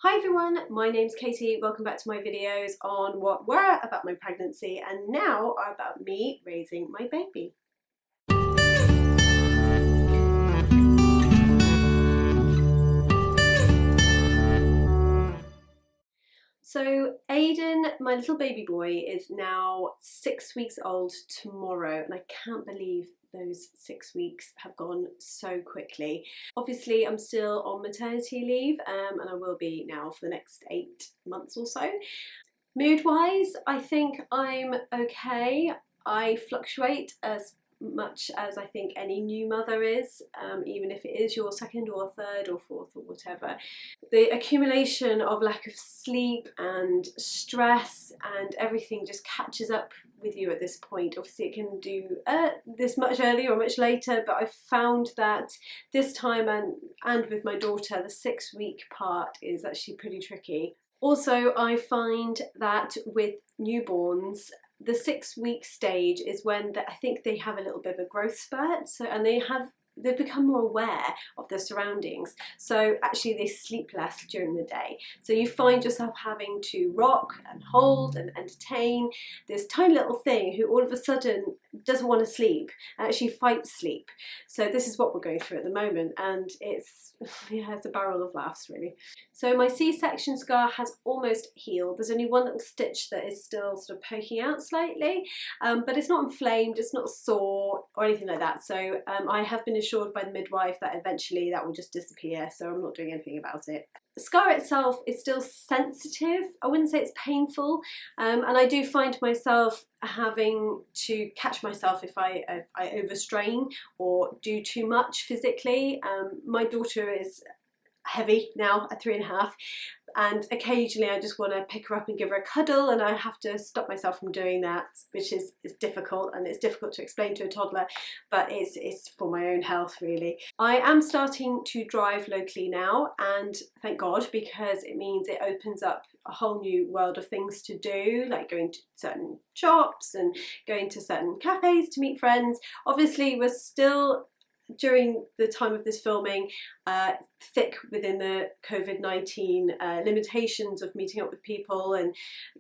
Hi everyone, my name's Katie. Welcome back to my videos on what were about my pregnancy and now are about me raising my baby. So Aidan, my little baby boy, is now 6 weeks old tomorrow, and I can't believe those 6 weeks have gone so quickly. Obviously I'm still on maternity leave and I will be now for the next 8 months or so. Mood-wise, I think I'm okay. I fluctuate as much as I think any new mother is, even if it is your second or third or fourth or whatever. The accumulation of lack of sleep and stress and everything just catches up with you at this point. Obviously it can do this much earlier or much later, but I've found that this time and with my daughter, the 6-week part is actually pretty tricky. Also, I find that with newborns, the 6-week stage is when I think they have a little bit of a growth spurt, and they become more aware of their surroundings. So actually they sleep less during the day. So you find yourself having to rock and hold and entertain this tiny little thing who all of a sudden doesn't want to sleep and actually fights sleep. So this is what we're going through at the moment, and it's a barrel of laughs really. So my C-section scar has almost healed. There's only one little stitch that is still sort of poking out slightly, but it's not inflamed, it's not sore or anything like that. So I have been assured by the midwife that eventually that will just disappear, so I'm not doing anything about it. The scar itself is still sensitive. I wouldn't say it's painful, and I do find myself having to catch myself if I overstrain or do too much physically. My daughter is heavy now at 3.5, and occasionally I just want to pick her up and give her a cuddle, and I have to stop myself from doing that, which is difficult, and it's difficult to explain to a toddler, but it's for my own health really. I am starting to drive locally now, and thank God, because it means it opens up a whole new world of things to do, like going to certain shops and going to certain cafes to meet friends. Obviously we're still, during the time of this filming, thick within the COVID-19 limitations of meeting up with people and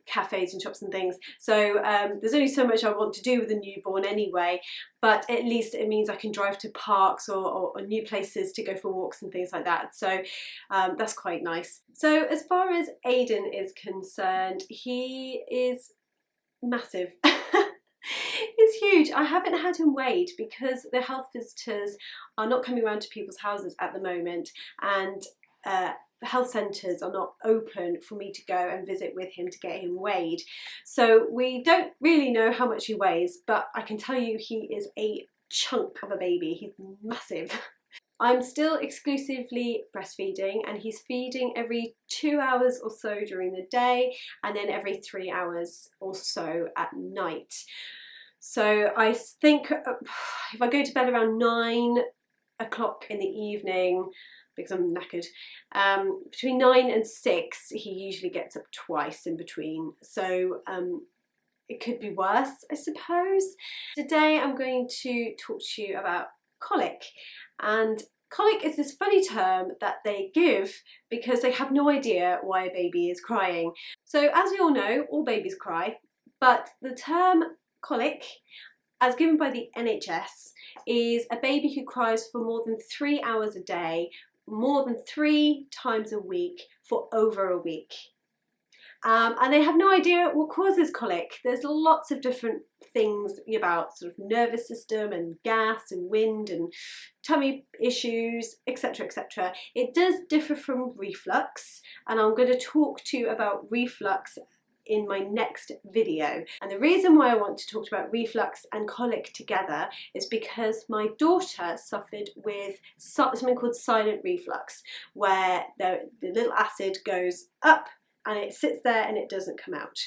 cafes and shops and things. So there's only so much I want to do with a newborn anyway, but at least it means I can drive to parks or new places to go for walks and things like that. So that's quite nice. So as far as Aidan is concerned, he is massive. He's huge. I haven't had him weighed because the health visitors are not coming around to people's houses at the moment, and the health centres are not open for me to go and visit with him to get him weighed. So we don't really know how much he weighs, but I can tell you he is a chunk of a baby. He's massive. I'm still exclusively breastfeeding, and he's feeding every 2 hours or so during the day and then every 3 hours or so at night. So I think if I go to bed around 9 o'clock in the evening, because I'm knackered, between 9 and 6 he usually gets up twice in between. So it could be worse, I suppose. Today I'm going to talk to you about colic. And colic is this funny term that they give because they have no idea why a baby is crying. So as we all know, all babies cry, but the term colic, as given by the NHS, is a baby who cries for more than 3 hours a day, more than 3 times a week for over a week. And they have no idea what causes colic. There's lots of different things about sort of nervous system and gas and wind and tummy issues, etc, etc. It does differ from reflux, and I'm going to talk to you about reflux in my next video. And the reason why I want to talk about reflux and colic together is because my daughter suffered with something called silent reflux, where the little acid goes up and it sits there and it doesn't come out.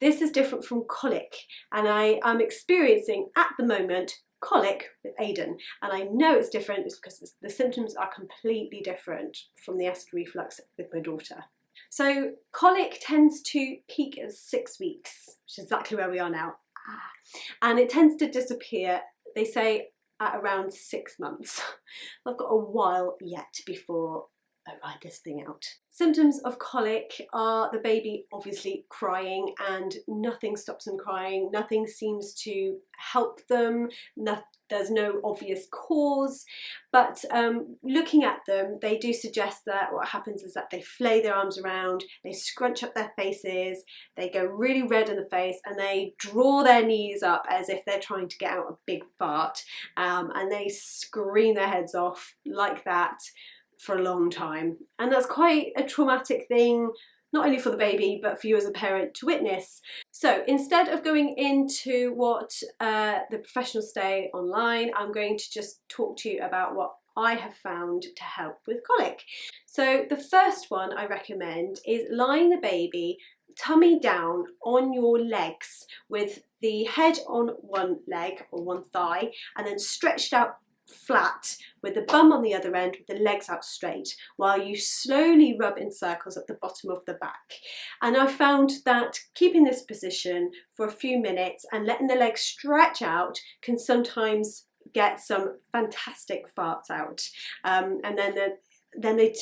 This is different from colic, and I'm experiencing at the moment colic with Aidan, and I know it's different because the symptoms are completely different from the acid reflux with my daughter. So colic tends to peak at 6 weeks, which is exactly where we are now, and it tends to disappear, they say, at around 6 months. I've got a while yet before ride this thing out. Symptoms of colic are the baby obviously crying, and nothing stops them crying, nothing seems to help them, there's no obvious cause, but looking at them, they do suggest that what happens is that they flay their arms around, they scrunch up their faces, they go really red in the face, and they draw their knees up as if they're trying to get out a big fart, and they scream their heads off like that for a long time. And that's quite a traumatic thing, not only for the baby but for you as a parent to witness. So instead of going into what the professionals say online, I'm going to just talk to you about what I have found to help with colic. So the first one I recommend is lying the baby tummy down on your legs with the head on one leg or one thigh, and then stretched out flat with the bum on the other end with the legs out straight, while you slowly rub in circles at the bottom of the back. And I found that keeping this position for a few minutes and letting the legs stretch out can sometimes get some fantastic farts out, and then they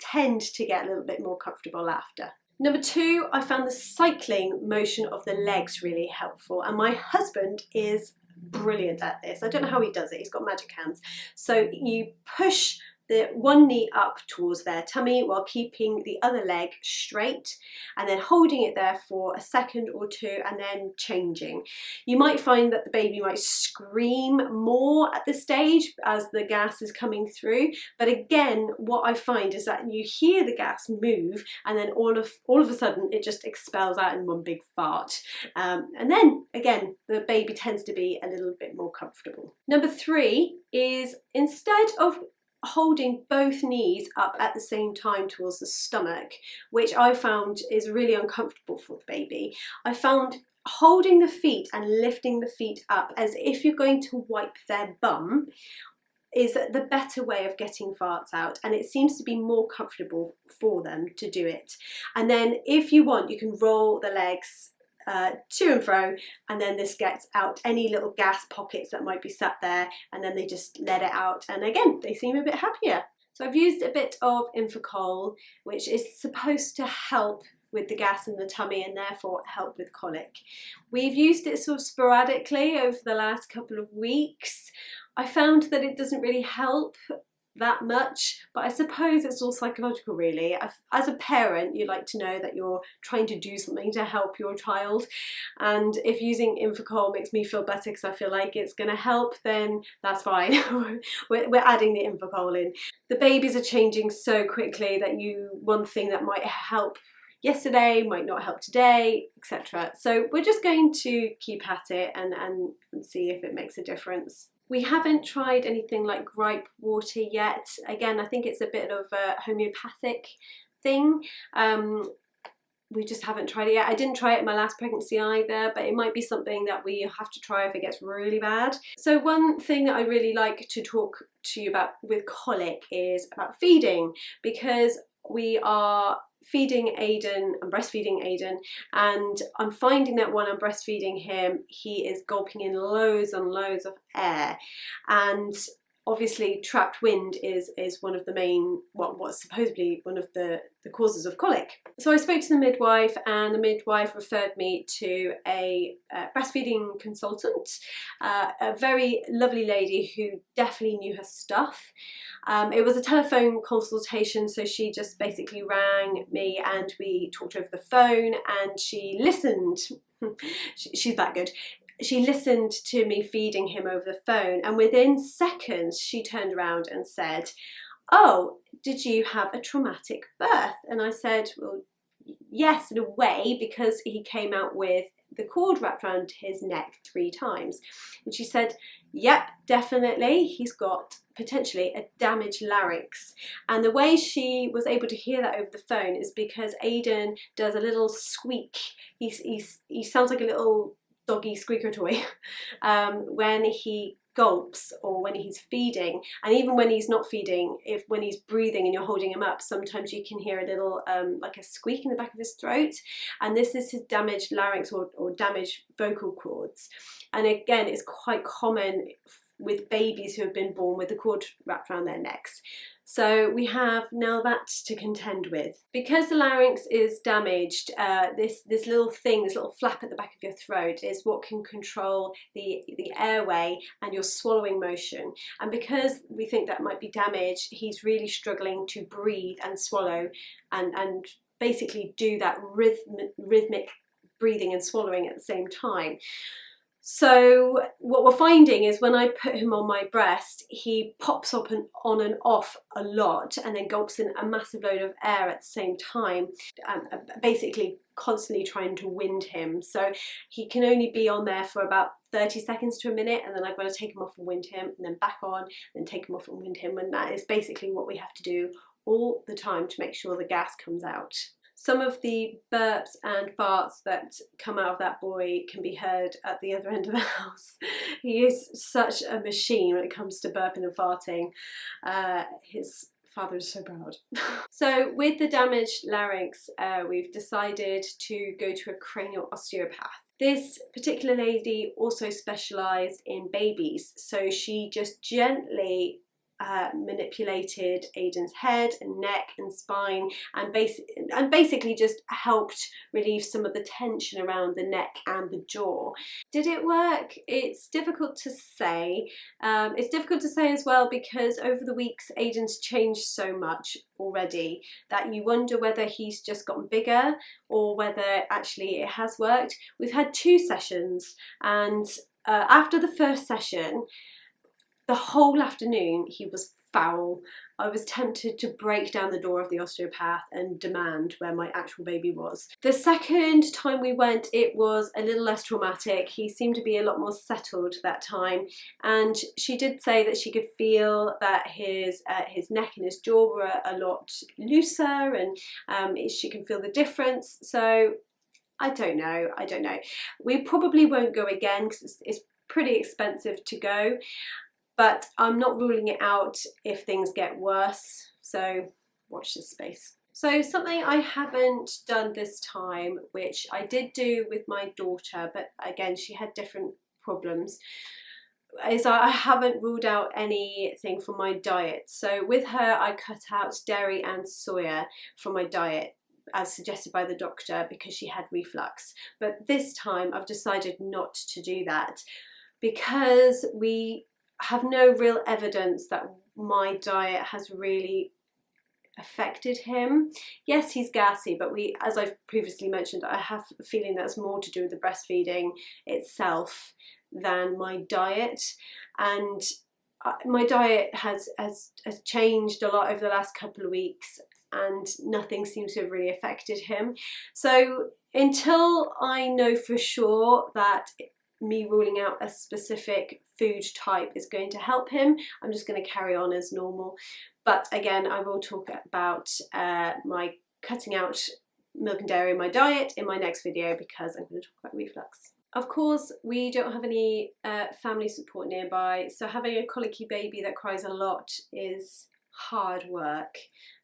tend to get a little bit more comfortable after. Number two, I found the cycling motion of the legs really helpful, and my husband is brilliant at this. I don't know how he does it, he's got magic hands. So you push the one knee up towards their tummy while keeping the other leg straight, and then holding it there for a second or two and then changing. You might find that the baby might scream more at this stage as the gas is coming through, but again what I find is that you hear the gas move and then all of a sudden it just expels out in one big fart, and then again the baby tends to be a little bit more comfortable. Number three is, instead of holding both knees up at the same time towards the stomach, which I found is really uncomfortable for the baby, I found holding the feet and lifting the feet up as if you're going to wipe their bum is the better way of getting farts out, and it seems to be more comfortable for them to do it. And then if you want, you can roll the legs to and fro, and then this gets out any little gas pockets that might be sat there, and then they just let it out, and again they seem a bit happier. So I've used a bit of Infocol, which is supposed to help with the gas in the tummy and therefore help with colic. We've used it sort of sporadically over the last couple of weeks. I found that it doesn't really help that much, but I suppose it's all psychological really. As a parent, you like to know that you're trying to do something to help your child, and if using Infocol makes me feel better because I feel like it's going to help, then that's fine. we're adding the Infocol in. The babies are changing so quickly that one thing that might help yesterday might not help today, etc. So we're just going to keep at it and see if it makes a difference. We haven't tried anything like gripe water yet. Again, I think it's a bit of a homeopathic thing. We just haven't tried it yet. I didn't try it in my last pregnancy either, but it might be something that we have to try if it gets really bad. So one thing that I really like to talk to you about with colic is about feeding, because we are feeding Aidan and breastfeeding Aidan, and I'm finding that when I'm breastfeeding him, he is gulping in loads and loads of air, and obviously trapped wind is one of the main, what's supposedly one of the causes of colic. So I spoke to the midwife, and the midwife referred me to a breastfeeding consultant, a very lovely lady who definitely knew her stuff. It was a telephone consultation, so she just basically rang me and we talked over the phone, and she listened. She's that good. She listened to me feeding him over the phone, and within seconds she turned around and said, "Oh, did you have a traumatic birth?" And I said, "Well, yes, in a way, because he came out with the cord wrapped around his neck 3 times. And she said, "Yep, definitely, he's got potentially a damaged larynx." And the way she was able to hear that over the phone is because Aidan does a little squeak. He sounds like a little doggy squeaker toy when he gulps or when he's feeding, and even when he's not feeding, when he's breathing and you're holding him up, sometimes you can hear a little like a squeak in the back of his throat, and this is his damaged larynx or damaged vocal cords. And again, it's quite common with babies who have been born with the cord wrapped around their necks. So we have now that to contend with. Because the larynx is damaged, this little thing, this little flap at the back of your throat is what can control the airway and your swallowing motion. And because we think that might be damaged, he's really struggling to breathe and swallow and basically do that rhythmic breathing and swallowing at the same time. So what we're finding is when I put him on my breast, he pops up and on and off a lot and then gulps in a massive load of air at the same time, basically constantly trying to wind him. So he can only be on there for about 30 seconds to a minute, and then I've got to take him off and wind him, and then back on, and take him off and wind him, and that is basically what we have to do all the time to make sure the gas comes out. Some of the burps and farts that come out of that boy can be heard at the other end of the house. He is such a machine when it comes to burping and farting. His father is so proud. So with the damaged larynx, we've decided to go to a cranial osteopath. This particular lady also specialised in babies, so she just gently manipulated Aidan's head and neck and spine and basically just helped relieve some of the tension around the neck and the jaw. Did it work? It's difficult to say. It's difficult to say as well because over the weeks Aidan's changed so much already that you wonder whether he's just gotten bigger or whether actually it has worked. We've had 2 sessions, and after the first session, the whole afternoon he was foul. I was tempted to break down the door of the osteopath and demand where my actual baby was. The second time we went, it was a little less traumatic. He seemed to be a lot more settled that time, and she did say that she could feel that his neck and his jaw were a lot looser, and she can feel the difference. So I don't know. We probably won't go again because it's pretty expensive to go. But I'm not ruling it out if things get worse, so watch this space. So something I haven't done this time, which I did do with my daughter, but again she had different problems, is I haven't ruled out anything from my diet. So with her I cut out dairy and soya from my diet, as suggested by the doctor, because she had reflux. But this time I've decided not to do that because we have no real evidence that my diet has really affected him. Yes, he's gassy, but as I've previously mentioned, I have a feeling that's more to do with the breastfeeding itself than my diet. And my diet has changed a lot over the last couple of weeks, and nothing seems to have really affected him. So until I know for sure that me ruling out a specific food type is going to help him, I'm just going to carry on as normal. But again, I will talk about my cutting out milk and dairy in my diet in my next video, because I'm going to talk about reflux. Of course, we don't have any family support nearby, so having a colicky baby that cries a lot is hard work,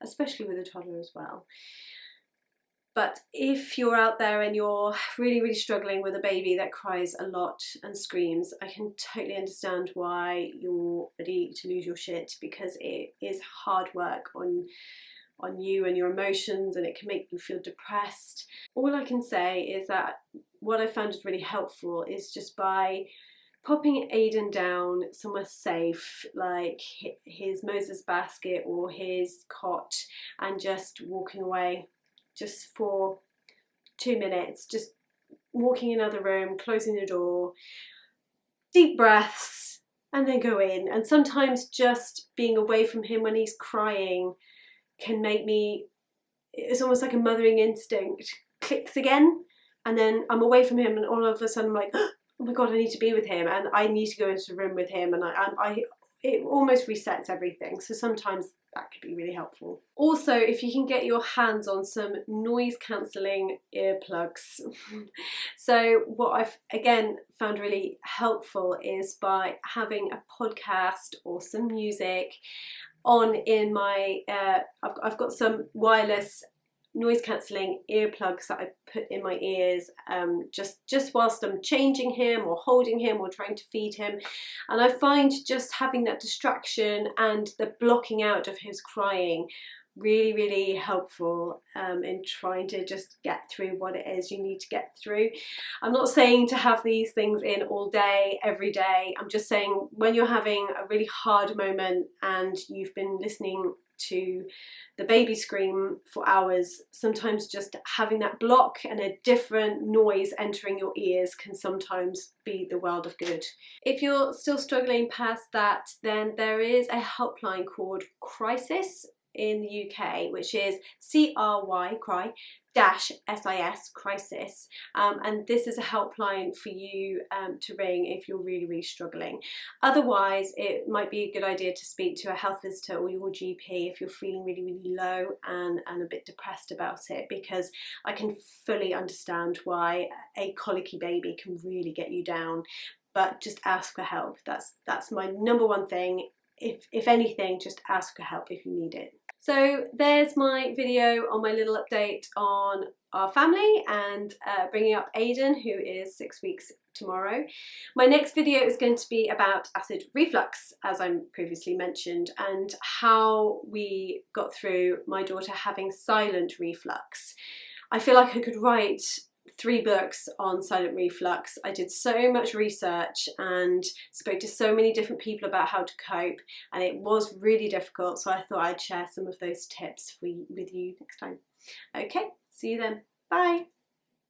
especially with a toddler as well. But if you're out there and you're really struggling with a baby that cries a lot and screams, I can totally understand why you're ready to lose your shit, because it is hard work on you and your emotions, and it can make you feel depressed. All I can say is that what I found is really helpful is just by popping Aidan down somewhere safe, like his Moses basket or his cot, and just walking away. Just for 2 minutes, just walking in another room, closing the door, deep breaths, and then go in. And sometimes just being away from him when he's crying can make me, it's almost like a mothering instinct clicks again, and then I'm away from him and all of a sudden I'm like, oh my god, I need to be with him, and I need to go into the room with him, and it almost resets everything. So sometimes that could be really helpful. Also, if you can get your hands on some noise cancelling earplugs. So what I've again found really helpful is by having a podcast or some music on in my, I've got some wireless noise cancelling earplugs that I put in my ears just whilst I'm changing him or holding him or trying to feed him, and I find just having that distraction and the blocking out of his crying really helpful in trying to just get through what it is you need to get through. I'm not saying to have these things in all day, every day. I'm just saying when you're having a really hard moment and you've been listening to the baby scream for hours, sometimes just having that block and a different noise entering your ears can sometimes be the world of good. If you're still struggling past that, then there is a helpline called cry-sis in the UK, which is CRY, cry-SIS, cry-sis, and this is a helpline for you to ring if you're really struggling. Otherwise, it might be a good idea to speak to a health visitor or your GP if you're feeling really low and a bit depressed about it, because I can fully understand why a colicky baby can really get you down. But just ask for help. That's my number one thing. If anything, just ask for help if you need it. So there's my video on my little update on our family and bringing up Aidan, who is 6 weeks tomorrow. My next video is going to be about acid reflux, as I previously mentioned, and how we got through my daughter having silent reflux. I feel like I could write 3 books on silent reflux. I did so much research and spoke to so many different people about how to cope, and it was really difficult, so I thought I'd share some of those tips with you next time. Okay, see you then. Bye.